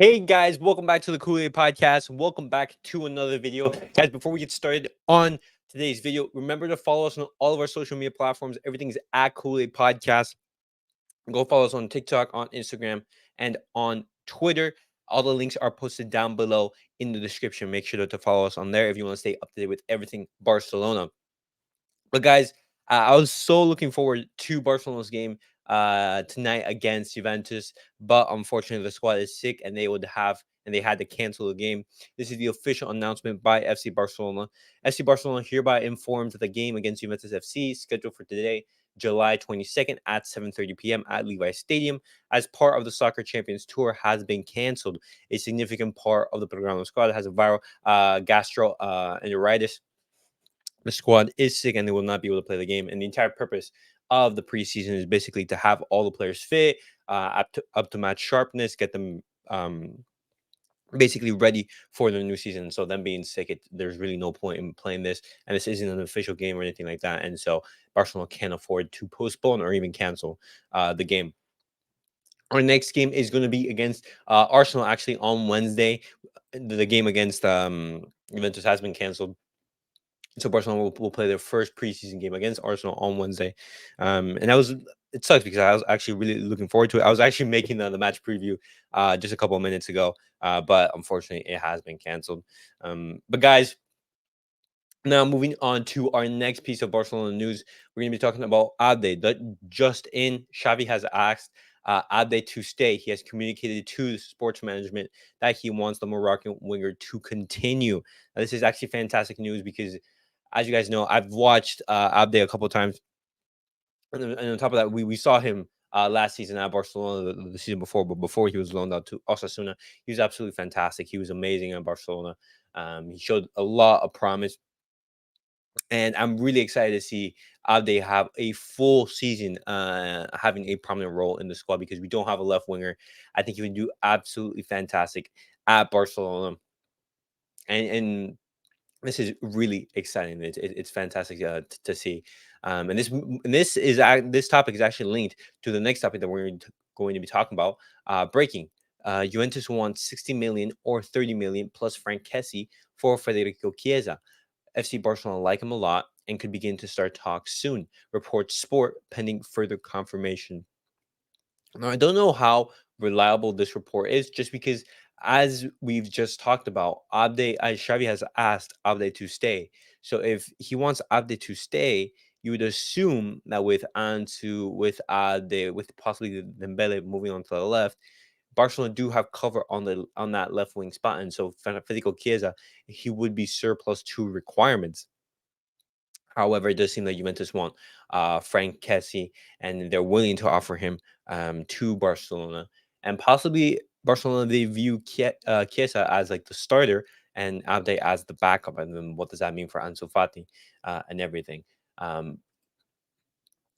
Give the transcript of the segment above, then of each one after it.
Hey guys, welcome back to the Kool-Aid Podcast. Welcome back to another video. Guys, before we get started on today's video, remember to follow us on all of our social media platforms. Everything's at Kool-Aid Podcast. Go follow us on TikTok, on Instagram, and on Twitter. All the links are posted down below in the description. Make sure to follow us on there if you want to stay up to date with everything Barcelona. But guys, I was so looking forward to Barcelona's game tonight against Juventus, but unfortunately the squad is sick and they had to cancel the game. This is the official announcement by FC Barcelona. FC Barcelona hereby informs that the game against Juventus FC scheduled for today, July 22nd at 7:30 p.m. at Levi Stadium as part of the Soccer Champions Tour has been canceled. A significant part of the Programa squad has a viral gastroenteritis. The squad is sick and they will not be able to play the game. And the entire purpose of the preseason is basically to have all the players fit, up to match sharpness, get them basically ready for the new season. So them being sick, there's really no point in playing this. And this isn't an official game or anything like that. And so Barcelona can't afford to postpone or even cancel the game. Our next game is going to be against Arsenal actually on Wednesday. The game against Juventus has been canceled. So Barcelona will play their first preseason game against Arsenal on Wednesday, and it sucks because I was actually really looking forward to it. I was actually making the match preview just a couple of minutes ago, but unfortunately it has been canceled. But guys, now moving on to our next piece of Barcelona news, we're going to be talking about Abde. That just in, Xavi has asked Abde to stay. He has communicated to the sports management that he wants the Moroccan winger to continue. Now, this is actually fantastic news because, as you guys know, I've watched Abde a couple of times, and on top of that, we saw him last season at Barcelona, the season before, but before he was loaned out to Osasuna, he was absolutely fantastic. He was amazing at Barcelona. He showed a lot of promise. And I'm really excited to see Abde have a full season, having a prominent role in the squad because we don't have a left winger. I think he would do absolutely fantastic at Barcelona, and this is really exciting. It's fantastic to see. This topic is actually linked to the next topic that we're going to be talking about. Breaking. Juventus wants 60 million or 30 million plus Frank Kessie for Federico Chiesa. FC Barcelona like him a lot and could begin to start talks soon, reports Sport, pending further confirmation. Now, I don't know how reliable this report is, just because, as we've just talked about, Xavi has asked Abde to stay. So if he wants Abde to stay, you would assume that with Ansu, with Abde, with possibly Dembele moving on to the left, Barcelona do have cover on that left wing spot, and so Federico Chiesa, he would be surplus to requirements. However, it does seem that Juventus want Frank Kessie, and they're willing to offer him to Barcelona, and possibly Barcelona they view Chiesa as like the starter and Abde as the backup, and then what does that mean for Ansu Fati and everything? Um,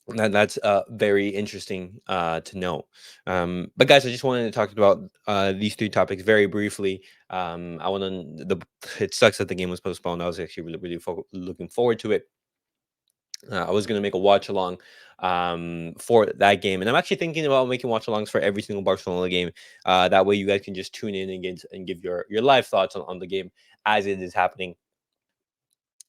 that's very interesting to know. But guys, I just wanted to talk about these three topics very briefly. I want to. It sucks that the game was postponed. I was actually really looking forward to it. I was gonna make a watch along for that game, and I'm actually thinking about making watch alongs for every single Barcelona game. That way, you guys can just tune in and give your live thoughts on the game as it is happening.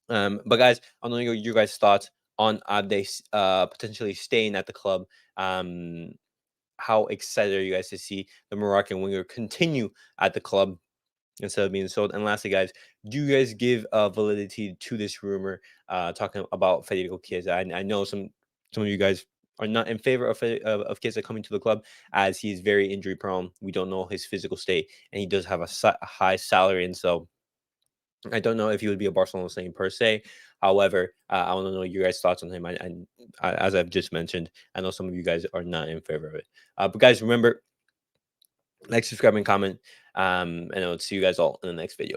But guys, I want to know your guys' thoughts on Abde potentially staying at the club. How excited are you guys to see the Moroccan winger continue at the club instead of being sold? And lastly, guys, do you guys give validity to this rumor talking about Federico Chiesa? I know some of you guys are not in favor of Chiesa coming to the club, as he's very injury prone. We don't know his physical state, and he does have a high salary, and so I don't know if he would be a Barcelona signing per se. However, I want to know your guys' thoughts on him. As I've just mentioned, I know some of you guys are not in favor of it. But guys, remember, like, subscribe, and comment. And I'll see you guys all in the next video.